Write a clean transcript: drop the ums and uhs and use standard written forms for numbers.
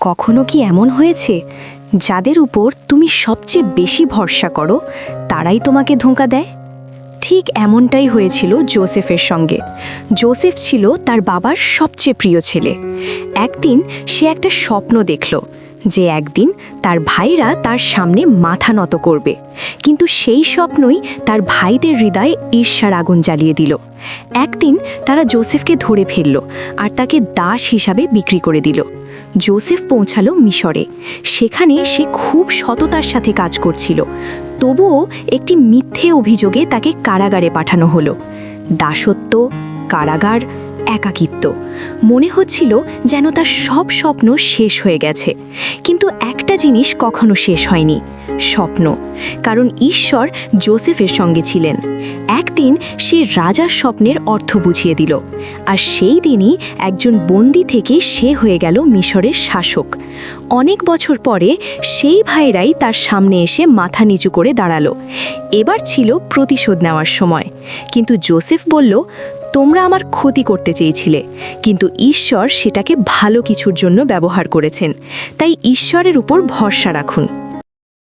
কখনো কি এমন হয়েছে যাদের উপর তুমি সবচেয়ে বেশি ভরসা করো তারাই তোমাকে ধোঁকা দেয়? ঠিক এমনটাই হয়েছিল জোসেফের সঙ্গে। জোসেফ ছিল তার বাবার সবচেয়ে প্রিয় ছেলে। একদিন সে একটা স্বপ্ন দেখল যে একদিন তার ভাইরা তার সামনে মাথা নত করবে, কিন্তু সেই স্বপ্নই তার ভাইদের হৃদয়ে ঈর্ষার আগুন জ্বালিয়ে দিল। একদিন তারা জোসেফকে ধরে ফেলল আর তাকে দাস হিসাবে বিক্রি করে দিল। জোসেফ পৌঁছালো মিশরে। সেখানে সে খুব সততার সাথে কাজ করছিল, তবুও একটি মিথ্যে অভিযোগে তাকে কারাগারে পাঠানো হলো। দাসত্ব, কারাগার, একাকিত্ব, মনে হচ্ছিল যেন তার সব স্বপ্ন শেষ হয়ে গেছে। কিন্তু একটা জিনিস কখনো শেষ হয়নি, স্বপ্ন। কারণ ঈশ্বর জোসেফের সঙ্গে ছিলেন। একদিন সে রাজার স্বপ্নের অর্থ বুঝিয়ে দিল, আর সেই দিনই একজন বন্দী থেকে সে হয়ে গেল মিশরের শাসক। অনেক বছর পরে সেই ভাইরাই তার সামনে এসে মাথা নিচু করে দাঁড়ালো। এবার ছিল প্রতিশোধ নেওয়ার সময়। কিন্তু জোসেফ বলল, তোমরা আমার ক্ষতি করতে চেয়েছিলে, কিন্তু ঈশ্বর সেটাকে ভালো কিছুর জন্য ব্যবহার করেছেন। তাই ঈশ্বরের উপর ভরসা রাখুন।